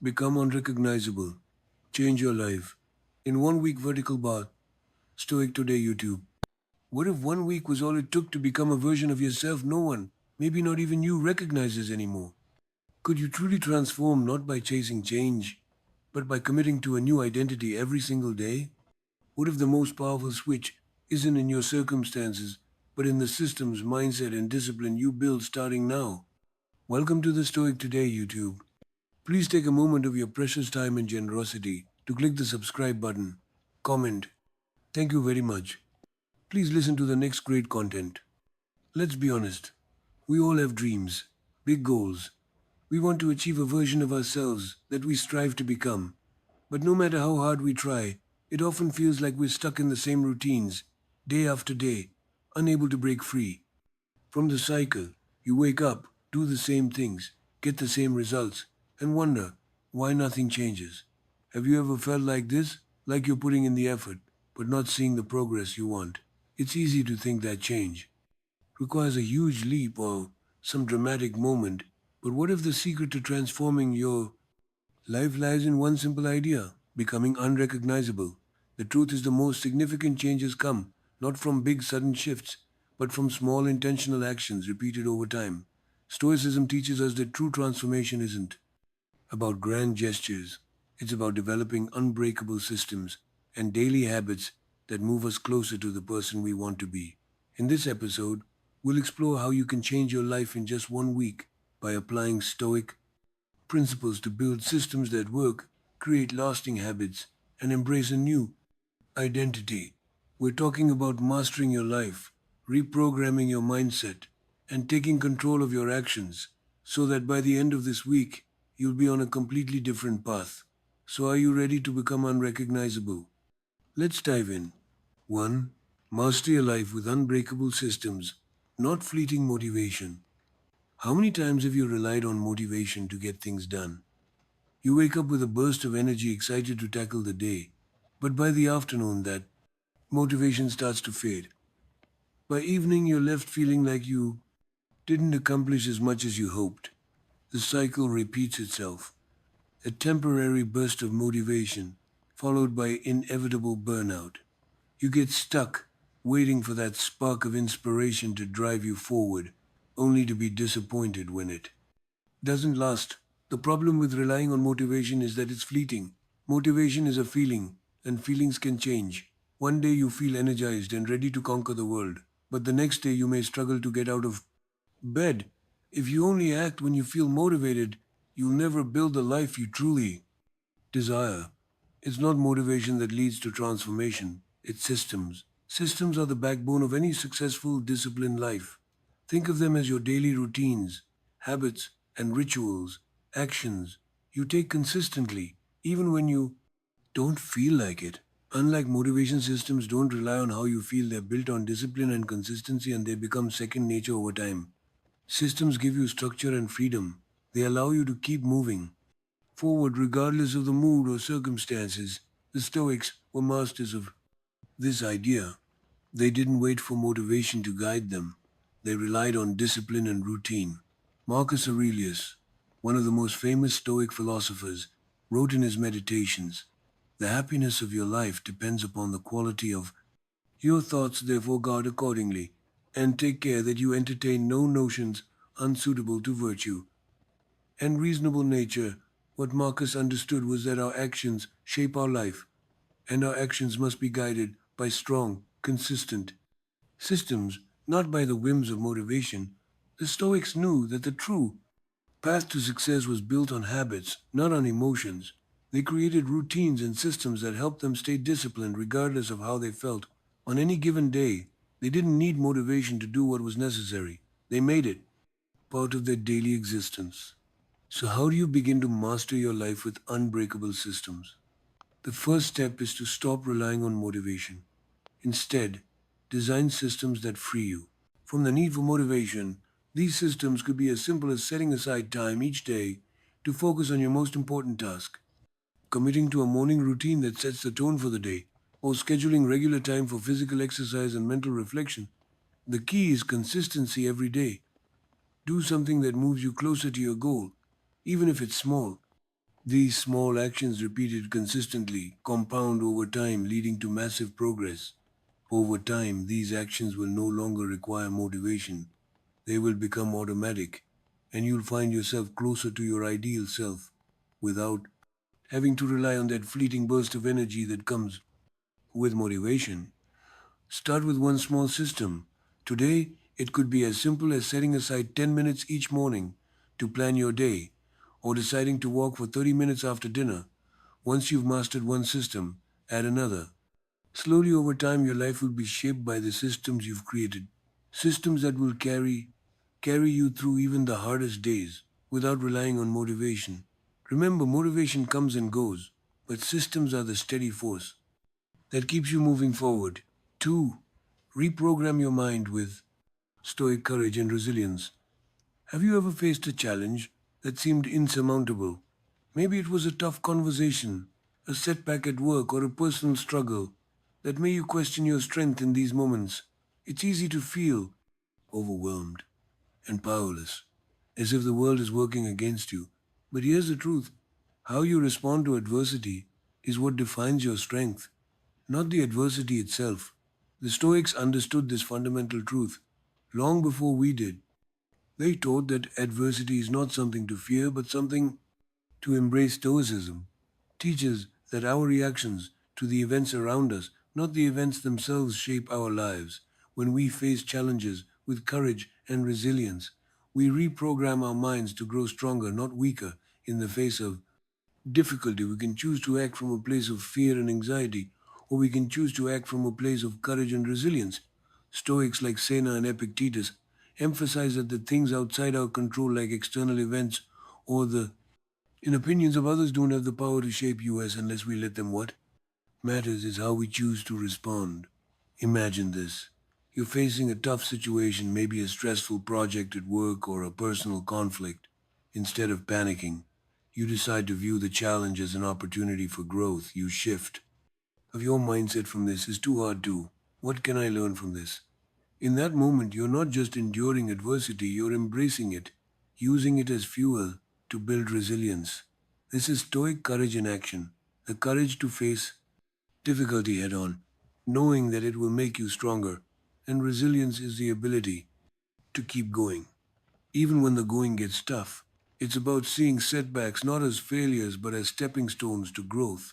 Become unrecognizable. Change your life. In 1 week vertical bath. Stoic Today YouTube. What if 1 week was all it took to become a version of yourself no one, maybe not even you, recognizes anymore? Could you truly transform not by chasing change, but by committing to a new identity every single day? What if the most powerful switch isn't in your circumstances, but in the systems, mindset, and discipline you build starting now? Welcome to the Stoic Today YouTube. Please take a moment of your precious time and generosity to click the subscribe button. Comment. Thank you very much. Please listen to the next great content. Let's be honest. We all have dreams, big goals. We want to achieve a version of ourselves that we strive to become. But no matter how hard we try, it often feels like we're stuck in the same routines, day after day, unable to break free. From the cycle, you wake up, do the same things, get the same results, and wonder why nothing changes. Have you ever felt like this? Like you're putting in the effort, but not seeing the progress you want? It's easy to think that change requires a huge leap or some dramatic moment, but what if the secret to transforming your life lies in one simple idea: becoming unrecognizable? The truth is, the most significant changes come not from big sudden shifts, but from small intentional actions repeated over time. Stoicism teaches us that true transformation isn't about grand gestures, it's about developing unbreakable systems and daily habits that move us closer to the person we want to be. In this episode, we'll explore how you can change your life in just 1 week by applying Stoic principles to build systems that work, create lasting habits, and embrace a new identity. We're talking about mastering your life, reprogramming your mindset, and taking control of your actions so that by the end of this week, you'll be on a completely different path. So, are you ready to become unrecognizable? Let's dive in. 1. Master your life with unbreakable systems, not fleeting motivation. How many times have you relied on motivation to get things done? You wake up with a burst of energy, excited to tackle the day, but by the afternoon, that motivation starts to fade. By evening, you're left feeling like you didn't accomplish as much as you hoped. The cycle repeats itself: a temporary burst of motivation, followed by inevitable burnout. You get stuck, waiting for that spark of inspiration to drive you forward, only to be disappointed when it doesn't last. The problem with relying on motivation is that it's fleeting. Motivation is a feeling, and feelings can change. One day you feel energized and ready to conquer the world, but the next day you may struggle to get out of bed. If you only act when you feel motivated, you'll never build the life you truly desire. It's not motivation that leads to transformation, it's systems. Systems are the backbone of any successful, disciplined life. Think of them as your daily routines, habits, and rituals, actions you take consistently, even when you don't feel like it. Unlike motivation, systems don't rely on how you feel, they're built on discipline and consistency, and they become second nature over time. Systems give you structure and freedom. They allow you to keep moving forward regardless of the mood or circumstances. The Stoics were masters of this idea. They didn't wait for motivation to guide them. They relied on discipline and routine. Marcus Aurelius, one of the most famous Stoic philosophers, wrote in his Meditations, "The happiness of your life depends upon the quality of your thoughts, therefore guard accordingly, and take care that you entertain no notions unsuitable to virtue and reasonable nature." What Marcus understood was that our actions shape our life, and our actions must be guided by strong, consistent systems, not by the whims of motivation. The Stoics knew that the true path to success was built on habits, not on emotions. They created routines and systems that helped them stay disciplined regardless of how they felt. On any given day, they didn't need motivation to do what was necessary. They made it part of their daily existence. So, how do you begin to master your life with unbreakable systems? The first step is to stop relying on motivation. Instead, design systems that free you from the need for motivation. These systems could be as simple as setting aside time each day to focus on your most important task, committing to a morning routine that sets the tone for the day, or scheduling regular time for physical exercise and mental reflection. The key is consistency every day. Do something that moves you closer to your goal, even if it's small. These small actions repeated consistently compound over time, leading to massive progress. Over time, these actions will no longer require motivation. They will become automatic, and you'll find yourself closer to your ideal self without having to rely on that fleeting burst of energy that comes with motivation. Start with one small system. Today, it could be as simple as setting aside 10 minutes each morning to plan your day, or deciding to walk for 30 minutes after dinner. Once you've mastered one system, add another. Slowly over time, your life will be shaped by the systems you've created. Systems that will carry you through even the hardest days without relying on motivation. Remember, motivation comes and goes, but systems are the steady force that keeps you moving forward. 2. Reprogram your mind with stoic courage and resilience. Have you ever faced a challenge that seemed insurmountable? Maybe it was a tough conversation, a setback at work, or a personal struggle that made you question your strength in these moments. It's easy to feel overwhelmed and powerless, as if the world is working against you. But here's the truth: how you respond to adversity is what defines your strength, not the adversity itself. The Stoics understood this fundamental truth long before we did. They taught that adversity is not something to fear, but something to embrace. Stoicism teaches that our reactions to the events around us, not the events themselves, shape our lives. When we face challenges with courage and resilience, we reprogram our minds to grow stronger, not weaker, in the face of difficulty. We can choose to act from a place of fear and anxiety, or we can choose to act from a place of courage and resilience. Stoics like Sena and Epictetus emphasize that the things outside our control, like external events or the opinions of others, don't have the power to shape us unless we let them. What matters is how we choose to respond. Imagine this. You're facing a tough situation, maybe a stressful project at work or a personal conflict. Instead of panicking, you decide to view the challenge as an opportunity for growth. You shift of your mindset from "this is too hard to, what can I learn from this?" In that moment, you're not just enduring adversity, you're embracing it, using it as fuel to build resilience. This is stoic courage in action, the courage to face difficulty head on, knowing that it will make you stronger. And resilience is the ability to keep going, even when the going gets tough. It's about seeing setbacks not as failures but as stepping stones to growth.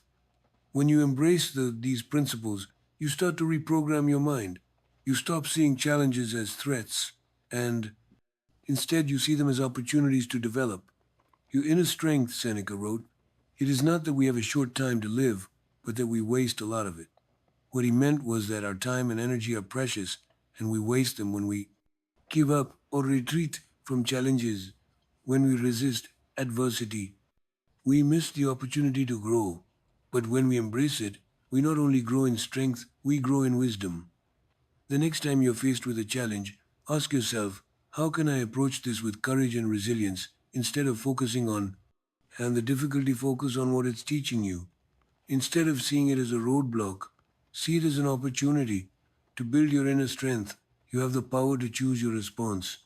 When you embrace these principles, you start to reprogram your mind. You stop seeing challenges as threats, and instead you see them as opportunities to develop. Your inner strength, Seneca wrote, it is not that we have a short time to live, but that we waste a lot of it. What he meant was that our time and energy are precious, and we waste them when we give up or retreat from challenges, when we resist adversity. We miss the opportunity to grow. But when we embrace it, we not only grow in strength, we grow in wisdom. The next time you're faced with a challenge, ask yourself, how can I approach this with courage and resilience instead of focusing on, and the difficulty, focus on what it's teaching you. Instead of seeing it as a roadblock, see it as an opportunity to build your inner strength. You have the power to choose your response,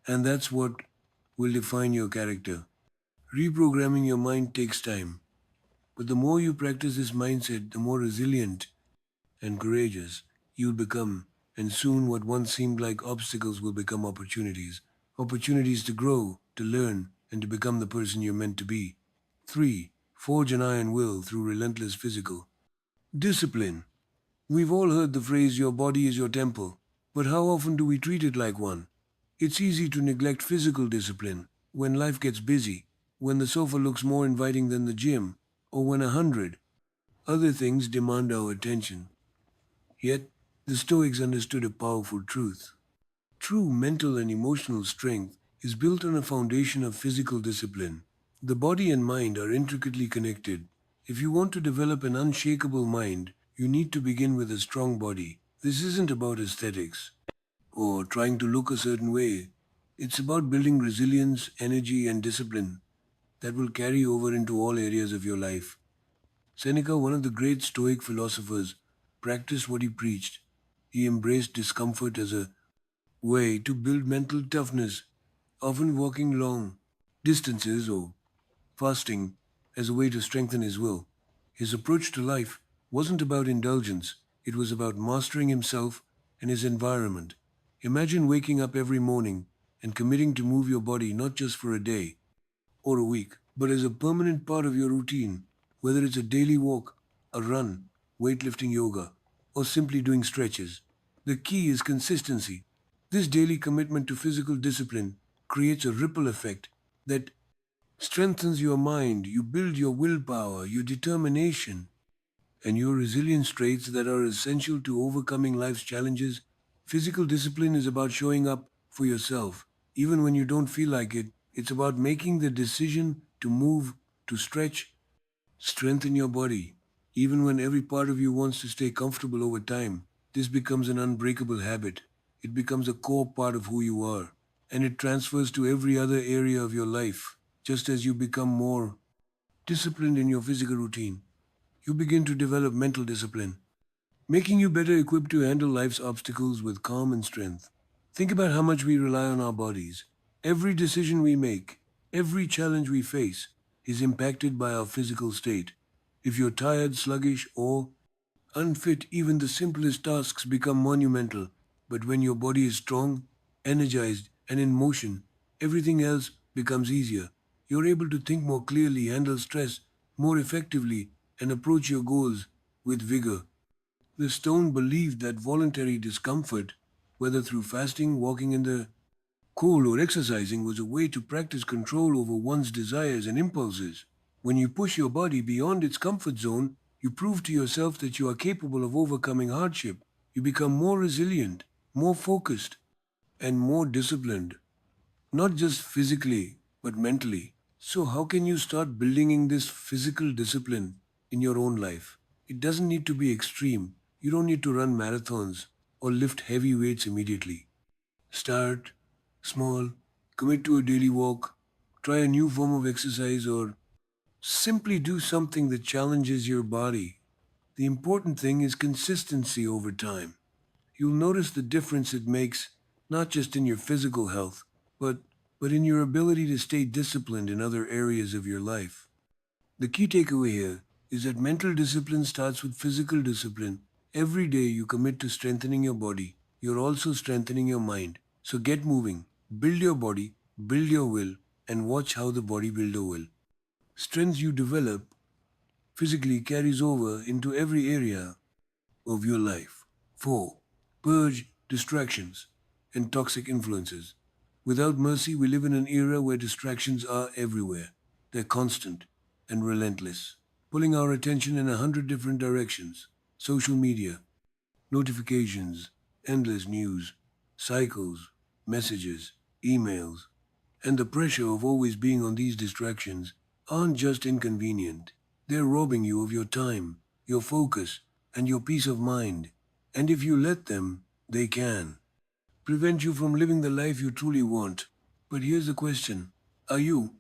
and that's what will define your character. Reprogramming your mind takes time, but the more you practice this mindset, the more resilient and courageous you'll become, and soon what once seemed like obstacles will become opportunities. Opportunities to grow, to learn, and to become the person you're meant to be. 3. Forge an iron will through relentless physical discipline. We've all heard the phrase, your body is your temple, but how often do we treat it like one? It's easy to neglect physical discipline when life gets busy, when the sofa looks more inviting than the gym, or when 100 other things demand our attention. Yet, the Stoics understood a powerful truth. True mental and emotional strength is built on a foundation of physical discipline. The body and mind are intricately connected. If you want to develop an unshakable mind, you need to begin with a strong body. This isn't about aesthetics or trying to look a certain way. It's about building resilience, energy, and discipline that will carry over into all areas of your life. Seneca, one of the great Stoic philosophers, practiced what he preached. He embraced discomfort as a way to build mental toughness, often walking long distances or fasting as a way to strengthen his will. His approach to life wasn't about indulgence, it was about mastering himself and his environment. Imagine waking up every morning and committing to move your body not just for a day or a week, but as a permanent part of your routine, whether it's a daily walk, a run, weightlifting yoga, or simply doing stretches. The key is consistency. This daily commitment to physical discipline creates a ripple effect that strengthens your mind, you build your willpower, your determination, and your resilience traits that are essential to overcoming life's challenges. Physical discipline is about showing up for yourself, even when you don't feel like it. It's about making the decision to move, to stretch, strengthen your body, even when every part of you wants to stay comfortable over time. This becomes an unbreakable habit. It becomes a core part of who you are, and it transfers to every other area of your life. Just as you become more disciplined in your physical routine, you begin to develop mental discipline, making you better equipped to handle life's obstacles with calm and strength. Think about how much we rely on our bodies. Every decision we make, every challenge we face, is impacted by our physical state. If you're tired, sluggish, or unfit, even the simplest tasks become monumental. But when your body is strong, energized, and in motion, everything else becomes easier. You're able to think more clearly, handle stress more effectively, and approach your goals with vigor. The stone believed that voluntary discomfort, whether through fasting, walking in the cold, or exercising, was a way to practice control over one's desires and impulses. When you push your body beyond its comfort zone, you prove to yourself that you are capable of overcoming hardship. You become more resilient, more focused, and more disciplined, not just physically, but mentally. So, how can you start building this physical discipline in your own life? It doesn't need to be extreme. You don't need to run marathons or lift heavy weights immediately. Start small, commit to a daily walk, try a new form of exercise, or simply do something that challenges your body. The important thing is consistency over time. You'll notice the difference it makes, not just in your physical health, but, but in your ability to stay disciplined in other areas of your life. The key takeaway here is that mental discipline starts with physical discipline. Every day you commit to strengthening your body, you're also strengthening your mind. So get moving, build your body, build your will, and watch how the bodybuilder will. Strength you develop physically carries over into every area of your life. 4. Purge distractions and toxic influences. Without mercy, we live in an era where distractions are everywhere. They're constant and relentless, pulling our attention in 100 different directions. Social media, notifications, endless news, cycles, messages, emails, and the pressure of always being on these distractions aren't just inconvenient. They're robbing you of your time, your focus, and your peace of mind. And if you let them, they can prevent you from living the life you truly want. But here's the question: are you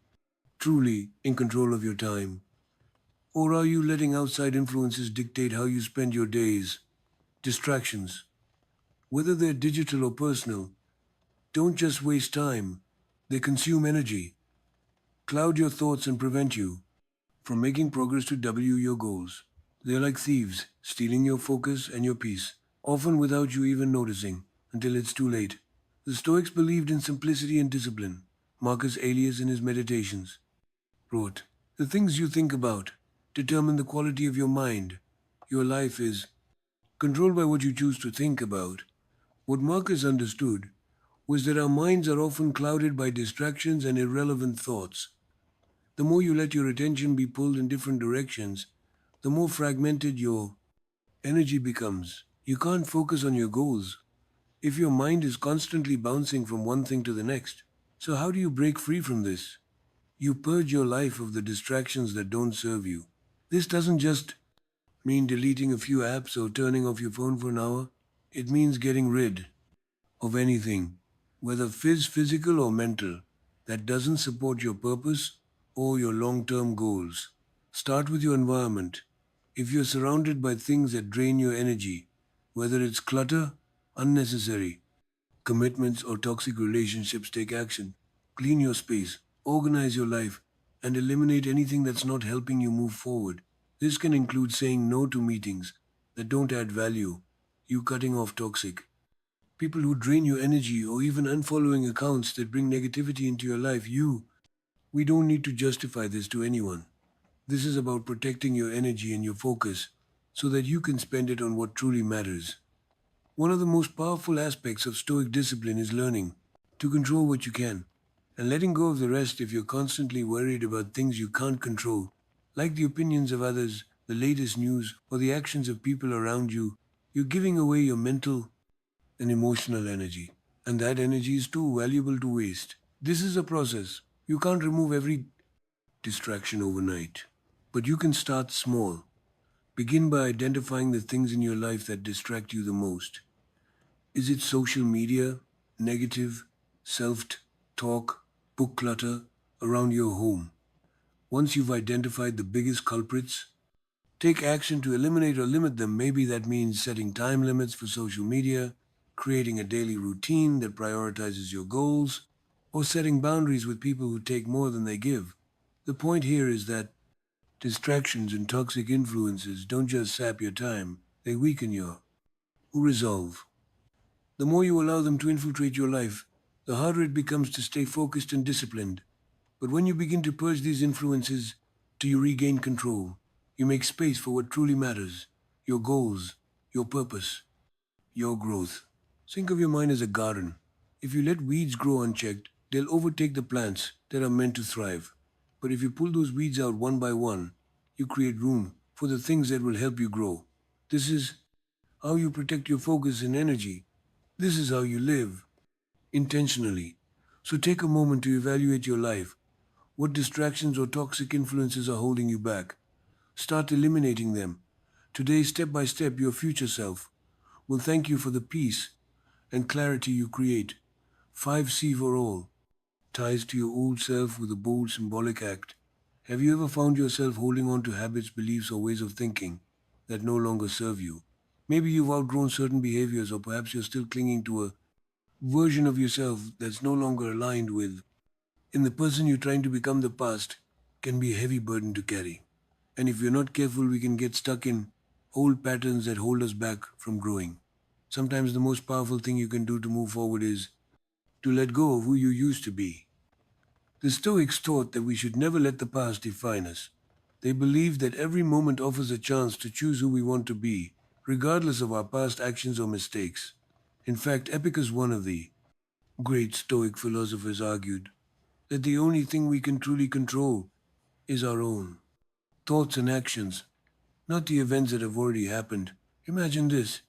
truly in control of your time? Or are you letting outside influences dictate how you spend your days? Distractions, whether they're digital or personal, don't just waste time, they consume energy, cloud your thoughts, and prevent you from making progress to W your goals. They're like thieves, stealing your focus and your peace, often without you even noticing, until it's too late. The Stoics believed in simplicity and discipline. Marcus Aurelius, in his Meditations, wrote, "The things you think about determine the quality of your mind. Your life is controlled by what you choose to think about." What Marcus understood was that our minds are often clouded by distractions and irrelevant thoughts. The more you let your attention be pulled in different directions, the more fragmented your energy becomes. You can't focus on your goals if your mind is constantly bouncing from one thing to the next. So, how do you break free from this? You purge your life of the distractions that don't serve you. This doesn't just mean deleting a few apps or turning off your phone for an hour. It means getting rid of anything, whether physical or mental, that doesn't support your purpose or your long term goals. Start with your environment. If you're surrounded by things that drain your energy, whether it's clutter, unnecessary commitments, or toxic relationships, take action. Clean your space, organize your life, and eliminate anything that's not helping you move forward. This can include saying no to meetings that don't add value, you cutting off toxic people who drain your energy, or even unfollowing accounts that bring negativity into your life. We don't need to justify this to anyone. This is about protecting your energy and your focus so that you can spend it on what truly matters. One of the most powerful aspects of Stoic discipline is learning to control what you can and letting go of the rest if you're constantly worried about things you can't control, like the opinions of others, the latest news, or the actions of people around you. You're giving away your mental and emotional energy, and that energy is too valuable to waste. This is a process. You can't remove every distraction overnight, but you can start small. Begin by identifying the things in your life that distract you the most. Is it social media, negative, self talk, book clutter around your home? Once you've identified the biggest culprits, take action to eliminate or limit them. Maybe that means setting time limits for social media, creating a daily routine that prioritizes your goals, or setting boundaries with people who take more than they give. The point here is that distractions and toxic influences don't just sap your time, they weaken your resolve. The more you allow them to infiltrate your life, the harder it becomes to stay focused and disciplined. But when you begin to purge these influences, do you regain control? You make space for what truly matters: your goals, your purpose, your growth. Think of your mind as a garden. If you let weeds grow unchecked, they'll overtake the plants that are meant to thrive. But if you pull those weeds out one by one, you create room for the things that will help you grow. This is how you protect your focus and energy. This is how you live intentionally. So take a moment to evaluate your life. What distractions or toxic influences are holding you back? Start eliminating them. Today, step by step, your future self will thank you for the peace and clarity you create. 5C for all ties to your old self with a bold symbolic act. Have you ever found yourself holding on to habits, beliefs, or ways of thinking that no longer serve you? Maybe you've outgrown certain behaviors, or perhaps you're still clinging to a version of yourself that's no longer aligned with. In the person you're trying to become, the past can be a heavy burden to carry. And if we're not careful, we can get stuck in old patterns that hold us back from growing. Sometimes the most powerful thing you can do to move forward is to let go of who you used to be. The Stoics taught that we should never let the past define us. They believed that every moment offers a chance to choose who we want to be, regardless of our past actions or mistakes. In fact, Epicurus, one of the great Stoic philosophers, argued that the only thing we can truly control is our own thoughts and actions, not the events that have already happened. Imagine this: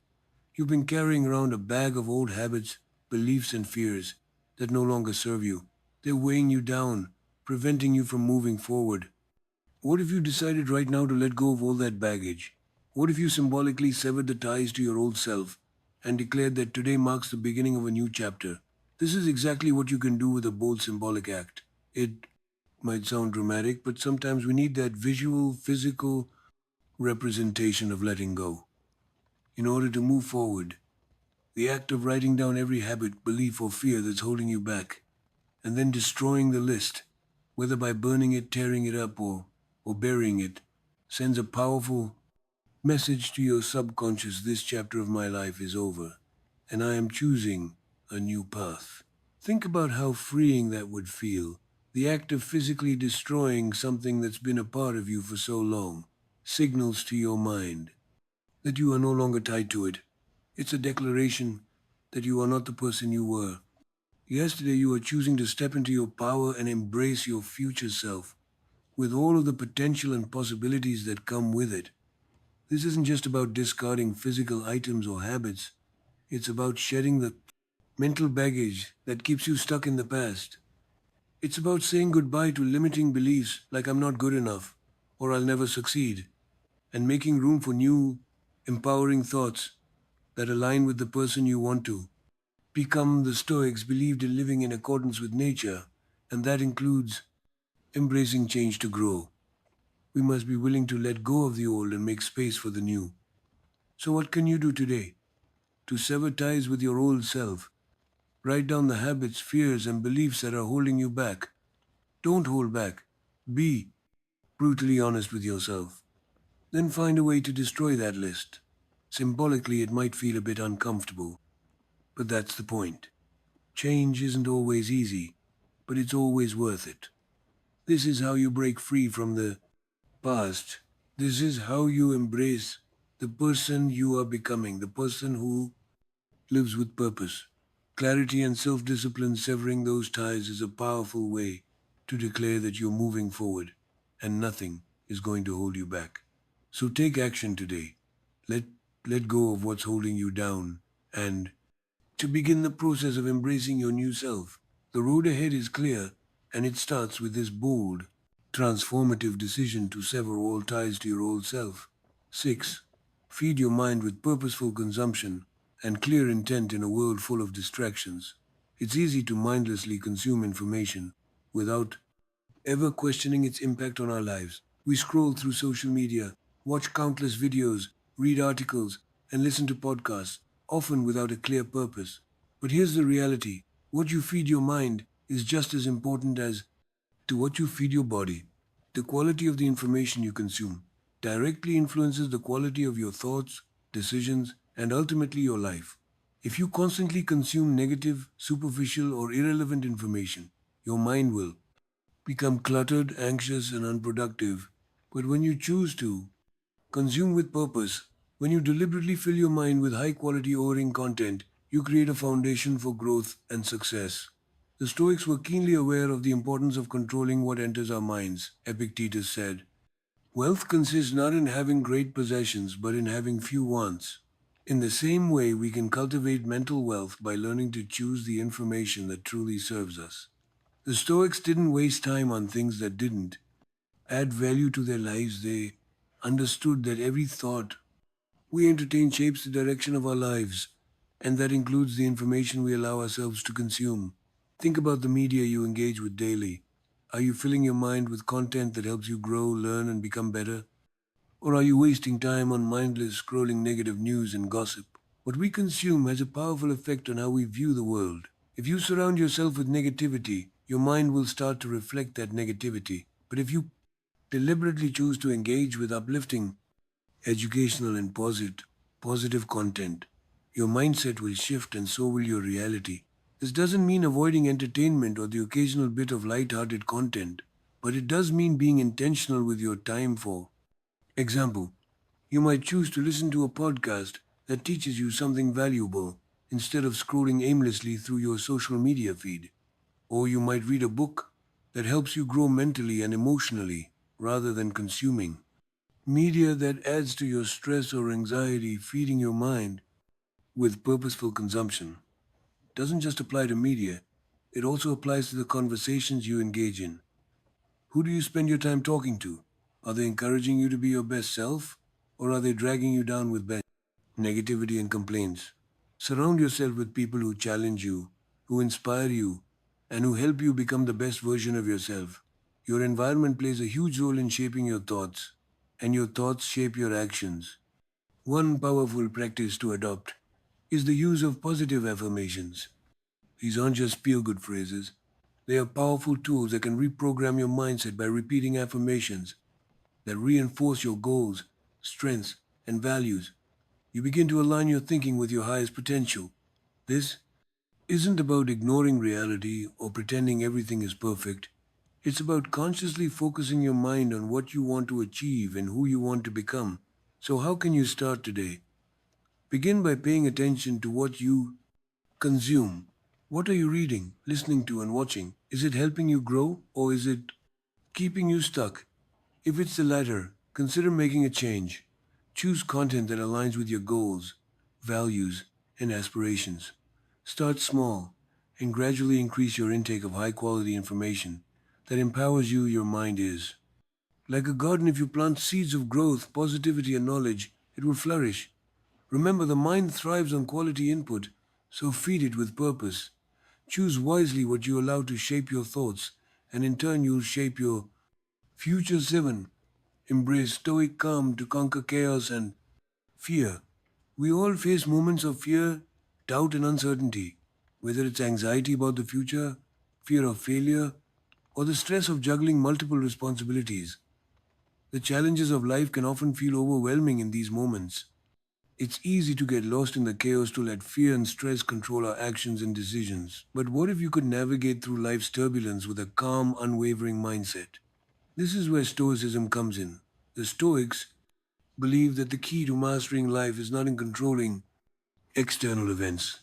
you've been carrying around a bag of old habits, beliefs, and fears that no longer serve you. They're weighing you down, preventing you from moving forward. What if you decided right now to let go of all that baggage? What if you symbolically severed the ties to your old self and declared that today marks the beginning of a new chapter? This is exactly what you can do with a bold symbolic act. It might sound dramatic, but sometimes we need that visual, physical representation of letting go. In order to move forward, the act of writing down every habit, belief, or fear that's holding you back, and then destroying the list, whether by burning it, tearing it up, or burying it, sends a powerful message to your subconscious: this chapter of my life is over, and I am choosing a new path. Think about how freeing that would feel. The act of physically destroying something that's been a part of you for so long signals to your mind that you are no longer tied to it. It's a declaration that you are not the person you were. Yesterday, you were choosing to step into your power and embrace your future self with all of the potential and possibilities that come with it. This isn't just about discarding physical items or habits, it's about shedding the mental baggage that keeps you stuck in the past. It's about saying goodbye to limiting beliefs like I'm not good enough or I'll never succeed, and making room for new, empowering thoughts that align with the person you want to become. The Stoics believed in living in accordance with nature, and that includes embracing change to grow. We must be willing to let go of the old and make space for the new. So, what can you do today to sever ties with your old self? Write down the habits, fears, and beliefs that are holding you back. Don't hold back. Be brutally honest with yourself. Then find a way to destroy that list. Symbolically, it might feel a bit uncomfortable, but that's the point. Change isn't always easy, but it's always worth it. This is how you break free from the past. This is how you embrace the person you are becoming, the person who lives with purpose. Clarity and self discipline, severing those ties, is a powerful way to declare that you're moving forward and nothing is going to hold you back. So take action today. Let, let go of what's holding you down and to begin the process of embracing your new self. The road ahead is clear and it starts with this bold, transformative decision to sever all ties to your old self. 6. Feed your mind with purposeful consumption and clear intent in a world full of distractions. It's easy to mindlessly consume information without ever questioning its impact on our lives. We scroll through social media, watch countless videos, read articles, and listen to podcasts, often without a clear purpose. But here's the reality: what you feed your mind is just as important as to what you feed your body. The quality of the information you consume directly influences the quality of your thoughts, decisions, and ultimately your life. If you constantly consume negative, superficial, or irrelevant information, your mind will become cluttered, anxious, and unproductive. But when you choose to consume with purpose, when you deliberately fill your mind with high quality oring content, you create a foundation for growth and success. The Stoics were keenly aware of the importance of controlling what enters our minds. Epictetus said, "Wealth consists not in having great possessions, but in having few wants." In the same way, we can cultivate mental wealth by learning to choose the information that truly serves us. The Stoics didn't waste time on things that didn't add value to their lives. They understood that every thought we entertain shapes the direction of our lives, and that includes the information we allow ourselves to consume. Think about the media you engage with daily. Are you filling your mind with content that helps you grow, learn, and become better? Or are you wasting time on mindless scrolling negative news and gossip? What we consume has a powerful effect on how we view the world. If you surround yourself with negativity, your mind will start to reflect that negativity. But if you deliberately choose to engage with uplifting, educational, and positive content, your mindset will shift and so will your reality. This doesn't mean avoiding entertainment or the occasional bit of light-hearted content, but it does mean being intentional with your time. For example, you might choose to listen to a podcast that teaches you something valuable instead of scrolling aimlessly through your social media feed. Or you might read a book that helps you grow mentally and emotionally rather than consuming media that adds to your stress or anxiety. Feeding your mind with purposeful consumption doesn't just apply to media, it also applies to the conversations you engage in. Who do you spend your time talking to? Are they encouraging you to be your best self, or are they dragging you down with negativity and complaints? Surround yourself with people who challenge you, who inspire you, and who help you become the best version of yourself. Your environment plays a huge role in shaping your thoughts, and your thoughts shape your actions. One powerful practice to adopt is the use of positive affirmations. These aren't just feel good phrases, they are powerful tools that can reprogram your mindset by repeating affirmations that reinforce your goals, strengths, and values. You begin to align your thinking with your highest potential. This isn't about ignoring reality or pretending everything is perfect. It's about consciously focusing your mind on what you want to achieve and who you want to become. So, how can you start today? Begin by paying attention to what you consume. What are you reading, listening to, and watching? Is it helping you grow or is it keeping you stuck? If it's the latter, consider making a change. Choose content that aligns with your goals, values, and aspirations. Start small and gradually increase your intake of high quality information that empowers you. Your mind is like a garden. If you plant seeds of growth, positivity, and knowledge, it will flourish. Remember, the mind thrives on quality input, so feed it with purpose. Choose wisely what you allow to shape your thoughts, and in turn, you'll shape your future. 7. Embrace stoic calm to conquer chaos and fear. We all face moments of fear, doubt, and uncertainty, whether it's anxiety about the future, fear of failure, or the stress of juggling multiple responsibilities. The challenges of life can often feel overwhelming in these moments. It's easy to get lost in the chaos, to let fear and stress control our actions and decisions. But what if you could navigate through life's turbulence with a calm, unwavering mindset? This is where Stoicism comes in. The Stoics believe that the key to mastering life is not in controlling external events,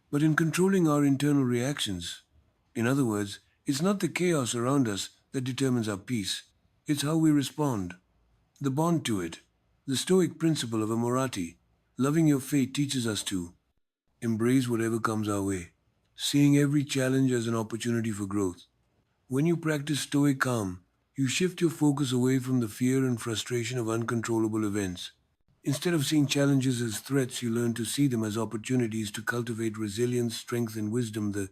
but in controlling our internal reactions. In other words, it's not the chaos around us that determines our peace, it's how we respond, the bond to it. The Stoic principle of amorati, loving your fate, teaches us to embrace whatever comes our way, seeing every challenge as an opportunity for growth. When you practice Stoic calm, you shift your focus away from the fear and frustration of uncontrollable events. Instead of seeing challenges as threats, you learn to see them as opportunities to cultivate resilience, strength, and wisdom. The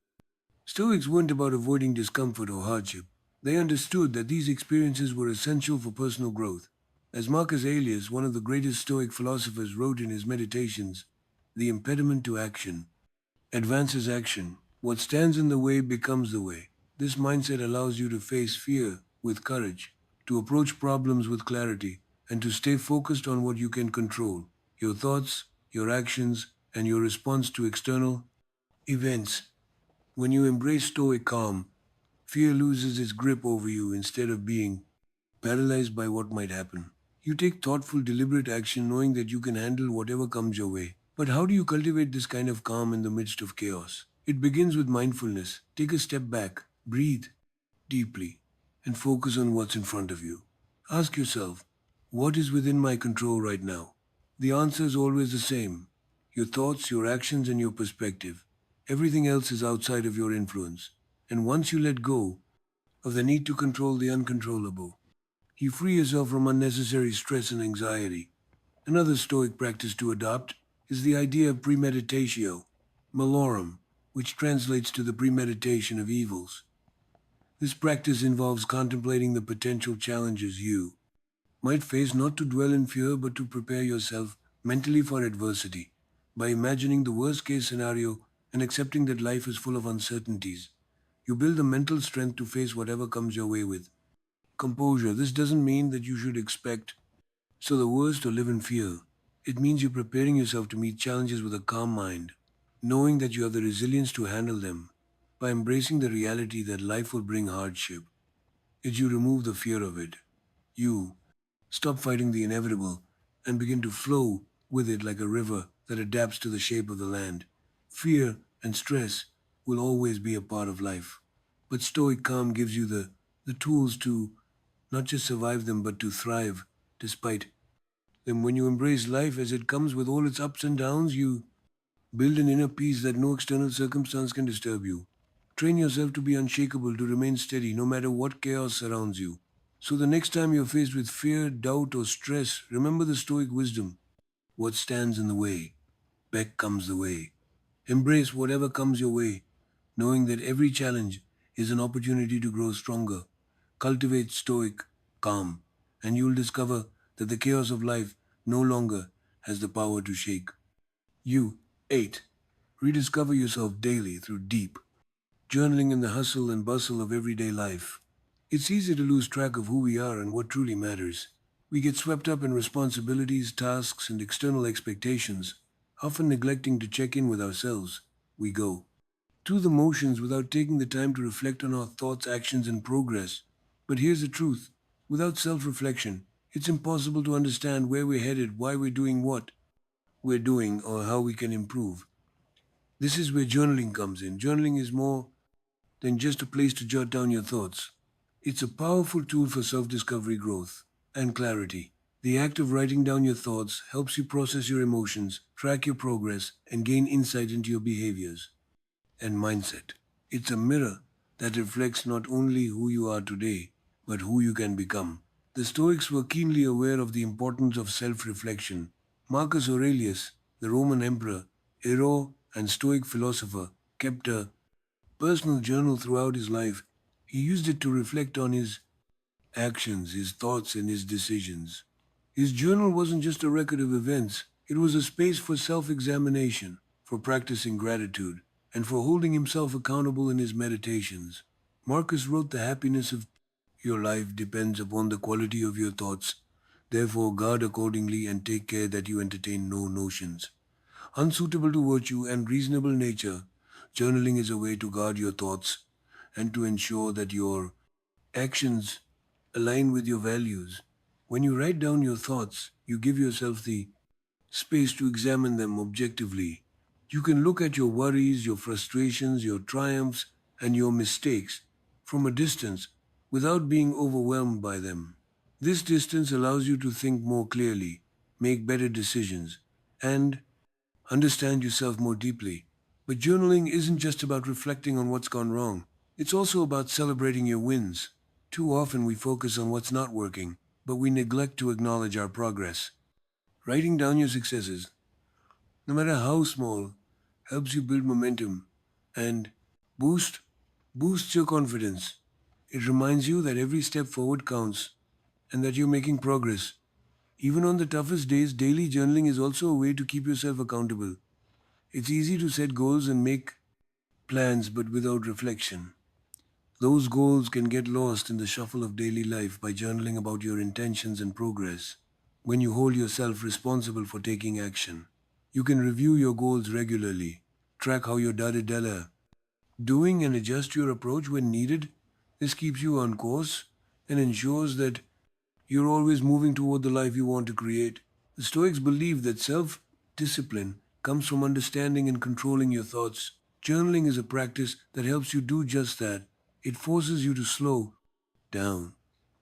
Stoics weren't about avoiding discomfort or hardship. They understood that these experiences were essential for personal growth. As Marcus Aurelius, one of the greatest Stoic philosophers, wrote in his Meditations, the impediment to action advances action. What stands in the way becomes the way. This mindset allows you to face fear with courage, to approach problems with clarity, and to stay focused on what you can control: your thoughts, your actions, and your response to external events. When you embrace Stoic calm, fear loses its grip over you. Instead of being paralyzed by what might happen, you take thoughtful, deliberate action knowing that you can handle whatever comes your way. But how do you cultivate this kind of calm in the midst of chaos? It begins with mindfulness. Take a step back, breathe deeply, and focus on what's in front of you. Ask yourself, what is within my control right now? The answer is always the same: your thoughts, your actions, and your perspective. Everything else is outside of your influence. And once you let go of the need to control the uncontrollable, you free yourself from unnecessary stress and anxiety. Another Stoic practice to adopt is the idea of premeditatio malorum, which translates to the premeditation of evils. This practice involves contemplating the potential challenges you might face, not to dwell in fear but to prepare yourself mentally for adversity. By imagining the worst case scenario and accepting that life is full of uncertainties, you build the mental strength to face whatever comes your way with composure. This doesn't mean that you should expect the worst or live in fear. It means you're preparing yourself to meet challenges with a calm mind, knowing that you have the resilience to handle them. By embracing the reality that life will bring hardship, you remove the fear of it. You stop fighting the inevitable and begin to flow with it like a river that adapts to the shape of the land. Fear and stress will always be a part of life, but Stoic calm gives you the tools to not just survive them but to thrive despite them. When you embrace life as it comes with all its ups and downs, you build an inner peace that no external circumstance can disturb you. Train yourself to be unshakable, to remain steady no matter what chaos surrounds you. So the next time you're faced with fear, doubt, or stress, remember the Stoic wisdom: what stands in the way, back comes the way. Embrace whatever comes your way, knowing that every challenge is an opportunity to grow stronger. Cultivate Stoic calm, and you'll discover that the chaos of life no longer has the power to shake you. 8. Rediscover yourself daily through deep journaling in the hustle and bustle of everyday life. It's easy to lose track of who we are and what truly matters. We get swept up in responsibilities, tasks, and external expectations, often neglecting to check in with ourselves. We go through the motions without taking the time to reflect on our thoughts, actions, and progress. But here's the truth: without self reflection, it's impossible to understand where we're headed, why we're doing what we're doing, or how we can improve. This is where journaling comes in. Journaling is more than just a place to jot down your thoughts. It's a powerful tool for self discovery, growth, and clarity. The act of writing down your thoughts helps you process your emotions, track your progress, and gain insight into your behaviors and mindset. It's a mirror that reflects not only who you are today, but who you can become. The Stoics were keenly aware of the importance of self reflection. Marcus Aurelius, the Roman emperor, hero, and Stoic philosopher, kept a personal journal throughout his life. He used it to reflect on his actions, his thoughts, and his decisions. His journal wasn't just a record of events, it was a space for self examination, for practicing gratitude, and for holding himself accountable in his meditations. Marcus wrote, "The happiness of your life depends upon the quality of your thoughts. Therefore, guard accordingly and take care that you entertain no notions unsuitable to virtue and reasonable nature." Journaling is a way to guard your thoughts and to ensure that your actions align with your values. When you write down your thoughts, you give yourself the space to examine them objectively. You can look at your worries, your frustrations, your triumphs, and your mistakes from a distance without being overwhelmed by them. This distance allows you to think more clearly, make better decisions, and understand yourself more deeply. But journaling isn't just about reflecting on what's gone wrong, it's also about celebrating your wins. Too often we focus on what's not working, but we neglect to acknowledge our progress. Writing down your successes, no matter how small, helps you build momentum and boost boosts your confidence. It reminds you that every step forward counts and that you're making progress. Even on the toughest days, daily journaling is also a way to keep yourself accountable. It's easy to set goals and make plans, but without reflection, those goals can get lost in the shuffle of daily life. By journaling about your intentions and progress, when you hold yourself responsible for taking action, you can review your goals regularly, track how you're doing, and adjust your approach when needed. This keeps you on course and ensures that you're always moving toward the life you want to create. The Stoics believe that self discipline comes from understanding and controlling your thoughts. Journaling is a practice that helps you do just that. It forces you to slow down,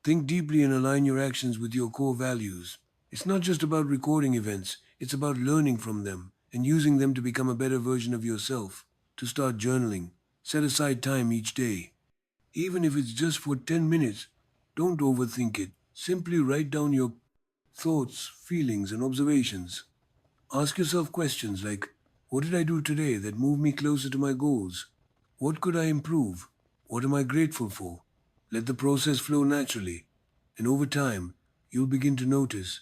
think deeply, and align your actions with your core values. It's not just about recording events, it's about learning from them and using them to become a better version of yourself. To start journaling, set aside time each day. Even if it's just for 10 minutes, don't overthink it. Simply write down your thoughts, feelings, and observations. Ask yourself questions like, what did I do today that moved me closer to my goals? What could I improve? What am I grateful for? Let the process flow naturally, and over time, you'll begin to notice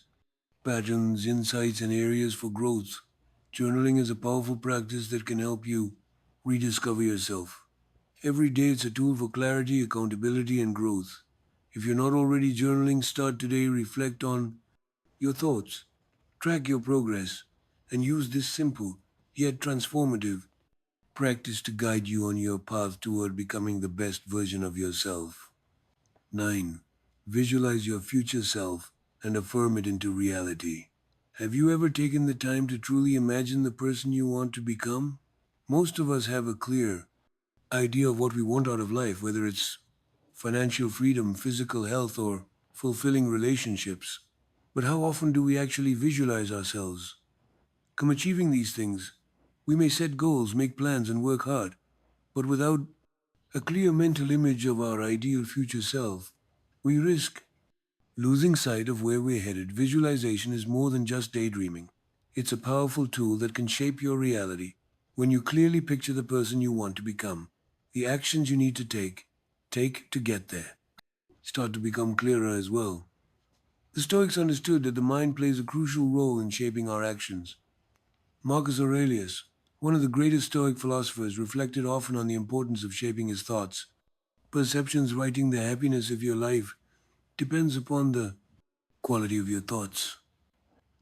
patterns, insights, and areas for growth. Journaling is a powerful practice that can help you rediscover yourself. Every day, it's a tool for clarity, accountability, and growth. If you're not already journaling, start today, reflect on your thoughts, track your progress, and use this simple yet transformative practice to guide you on your path toward becoming the best version of yourself. 9. Visualize your future self and affirm it into reality. Have you ever taken the time to truly imagine the person you want to become? Most of us have a clear idea of what we want out of life, whether it's financial freedom, physical health, or fulfilling relationships. But how often do we actually visualize ourselves come achieving these things? We may set goals, make plans, and work hard, but without a clear mental image of our ideal future self, we risk losing sight of where we're headed. Visualization is more than just daydreaming. It's a powerful tool that can shape your reality. When you clearly picture the person you want to become, the actions you need to take to get there, start to become clearer as well. The Stoics understood that the mind plays a crucial role in shaping our actions. Marcus Aurelius, one of the greatest Stoic philosophers, reflected often on the importance of shaping his thoughts. Perceptions, writing, the happiness of your life depends upon the quality of your thoughts.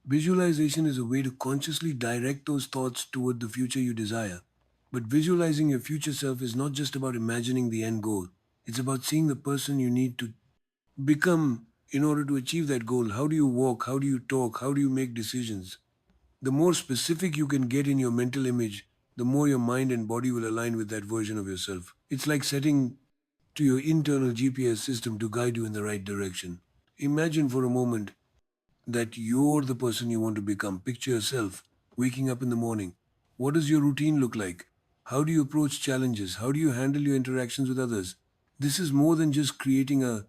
Visualization is a way to consciously direct those thoughts toward the future you desire. But visualizing your future self is not just about imagining the end goal. It's about seeing the person you need to become in order to achieve that goal. How do you walk? How do you talk? How do you make decisions? The more specific you can get in your mental image, the more your mind and body will align with that version of yourself. It's like setting to your internal GPS system to guide you in the right direction. Imagine for a moment that you're the person you want to become. Picture yourself waking up in the morning. What does your routine look like? How do you approach challenges? How do you handle your interactions with others? This is more than just creating a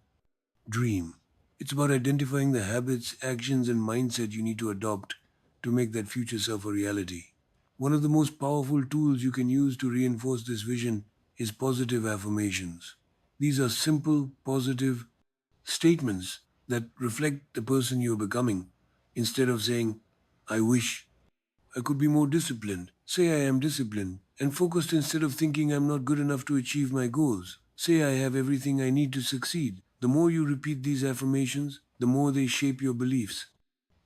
dream. It's about identifying the habits, actions, and mindset you need to adopt to make that future self a reality. One of the most powerful tools you can use to reinforce this vision is positive affirmations. These are simple, positive statements that reflect the person you're becoming. Instead of saying, I wish I could be more disciplined, say I am disciplined and focused instead of thinking I'm not good enough to achieve my goals. Say, I have everything I need to succeed. The more you repeat these affirmations, the more they shape your beliefs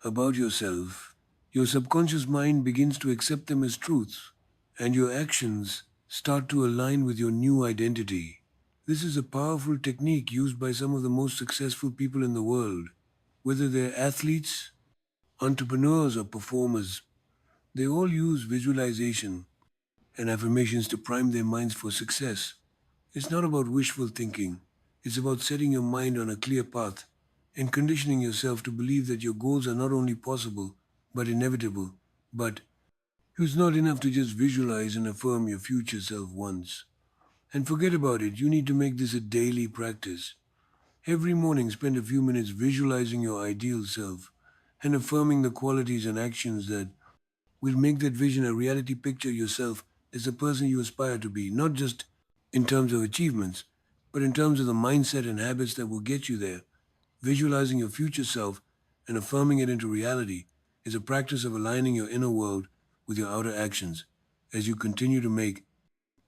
about yourself. Your subconscious mind begins to accept them as truths, and your actions start to align with your new identity. This is a powerful technique used by some of the most successful people in the world. Whether they're athletes, entrepreneurs, or performers, they all use visualization and affirmations to prime their minds for success. It's not about wishful thinking, it's about setting your mind on a clear path and conditioning yourself to believe that your goals are not only possible but inevitable. But it's not enough to just visualize and affirm your future self once. And forget about it, you need to make this a daily practice. Every morning, spend a few minutes visualizing your ideal self and affirming the qualities and actions that will make that vision a reality. Picture yourself as the person you aspire to be, not just in terms of achievements, but in terms of the mindset and habits that will get you there. Visualizing your future self and affirming it into reality is a practice of aligning your inner world with your outer actions. As you continue to make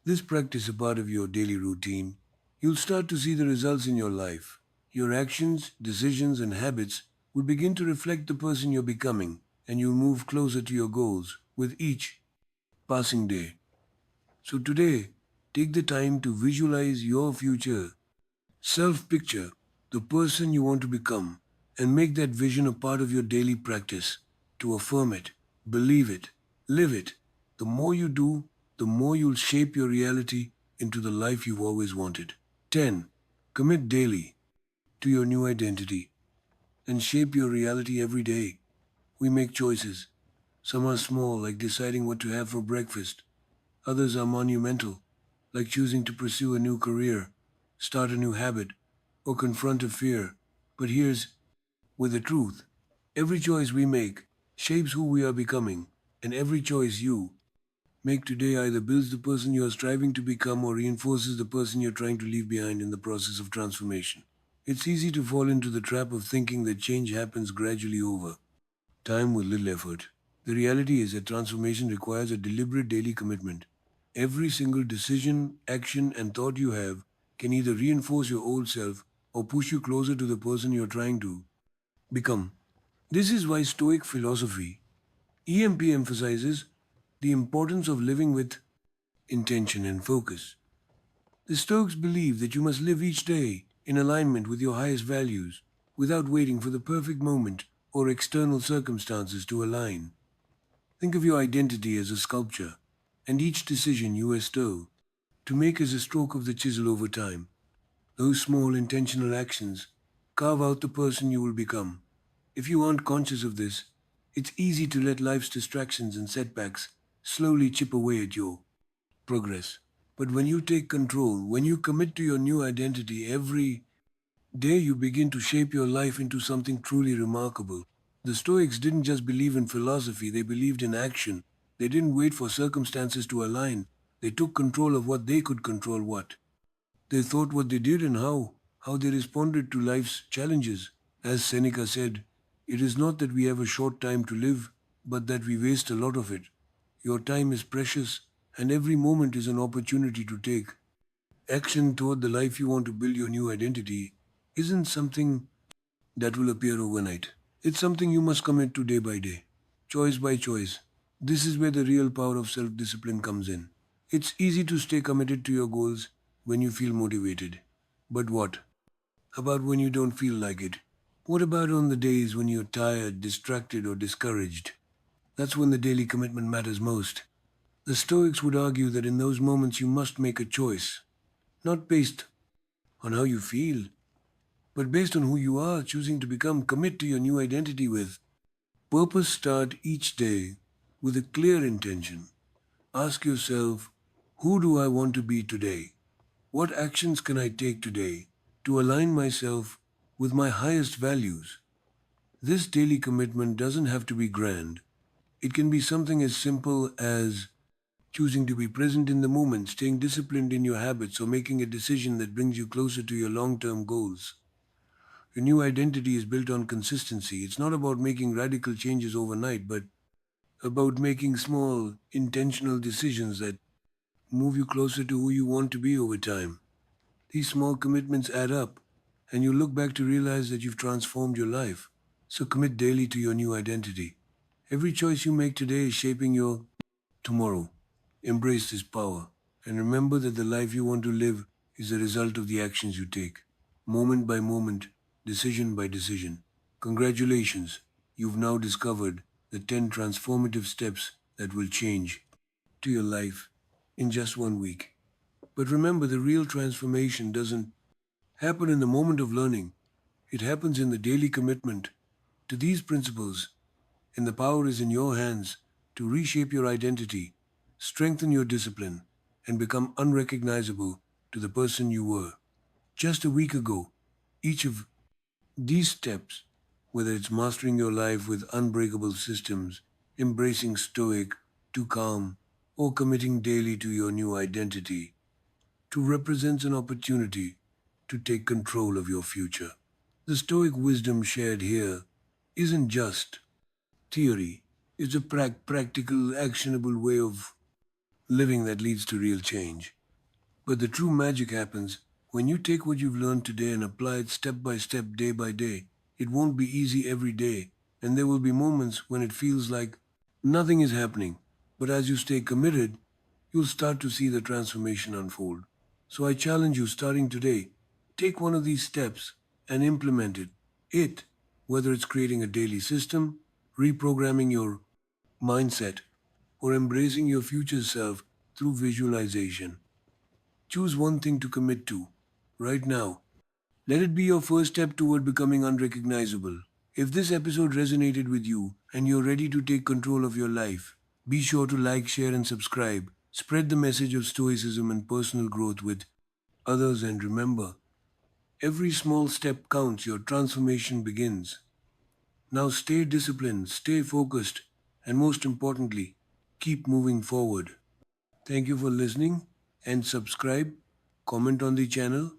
this practice a part of your daily routine, you'll start to see the results in your life. Your actions, decisions, and habits will begin to reflect the person you're becoming, and you'll move closer to your goals with each passing day. So today, take the time to visualize your future self picture, the person you want to become, and make that vision a part of your daily practice to affirm it, believe it, live it. The more you do, the more you'll shape your reality into the life you've always wanted. 10. Commit daily to your new identity and shape your reality every day. We make choices. Some are small, like deciding what to have for breakfast. Others are monumental, like choosing to pursue a new career, start a new habit, or confront a fear. But here's with the truth: every choice we make shapes who we are becoming, and every choice you make today either builds the person you are striving to become or reinforces the person you're trying to leave behind in the process of transformation. It's easy to fall into the trap of thinking that change happens gradually over time with little effort. The reality is that transformation requires a deliberate daily commitment. Every single decision, action, and thought you have can either reinforce your old self or push you closer to the person you're trying to become. This is why Stoic philosophy, EMP, emphasizes the importance of living with intention and focus. The Stoics believe that you must live each day in alignment with your highest values without waiting for the perfect moment or external circumstances to align. Think of your identity as a sculpture, and each decision you bestow to make as a stroke of the chisel over time. Those small intentional actions carve out the person you will become. If you aren't conscious of this, it's easy to let life's distractions and setbacks slowly chip away at your progress. But when you take control, when you commit to your new identity every day, you begin to shape your life into something truly remarkable. The Stoics didn't just believe in philosophy, they believed in action. They didn't wait for circumstances to align. They took control of what they could control, what they thought, what they did, and how they responded to life's challenges. As Seneca said, it is not that we have a short time to live, but that we waste a lot of it. Your time is precious, and every moment is an opportunity to take action toward the life you want to build. Your new identity isn't something that will appear overnight. It's something you must commit to day by day, choice by choice. This is where the real power of self discipline comes in. It's easy to stay committed to your goals when you feel motivated. But what about when you don't feel like it? What about on the days when you're tired, distracted, or discouraged? That's when the daily commitment matters most. The Stoics would argue that in those moments you must make a choice, not based on how you feel, but based on who you are, choosing to become. Commit to your new identity with purpose. Start each day with a clear intention. Ask yourself, who do I want to be today? What actions can I take today to align myself with my highest values? This daily commitment doesn't have to be grand. It can be something as simple as choosing to be present in the moment, staying disciplined in your habits, or making a decision that brings you closer to your long term goals. Your new identity is built on consistency. It's not about making radical changes overnight, but about making small, intentional decisions that move you closer to who you want to be over time. These small commitments add up, and you look back to realize that you've transformed your life. So commit daily to your new identity. Every choice you make today is shaping your tomorrow. Embrace this power, and remember that the life you want to live is the result of the actions you take, moment by moment, decision by decision. Congratulations, you've now discovered the 10 transformative steps that will change to your life in just 1 week. But remember, the real transformation doesn't happen in the moment of learning, it happens in the daily commitment to these principles, and the power is in your hands to reshape your identity, strengthen your discipline, and become unrecognizable to the person you were just a week ago. Each of these steps, whether it's mastering your life with unbreakable systems, embracing stoic to calm, or committing daily to your new identity, to represents an opportunity to take control of your future. The stoic wisdom shared here isn't just theory, it's a practical, actionable way of living that leads to real change. But the true magic happens when you take what you've learned today and apply it step by step, day by day. It won't be easy every day, and there will be moments when it feels like nothing is happening. But as you stay committed, you'll start to see the transformation unfold. So I challenge you, starting today, take one of these steps and implement it. Whether it's creating a daily system, reprogramming your mindset, or embracing your future self through visualization. Choose one thing to commit to right now. Let it be your first step toward becoming unrecognizable. If this episode resonated with you and you're ready to take control of your life, be sure to like, share, and subscribe. Spread the message of stoicism and personal growth with others, and remember, every small step counts. Your transformation begins. Now stay disciplined, stay focused, and most importantly, keep moving forward. Thank you for listening and subscribe, comment on the channel,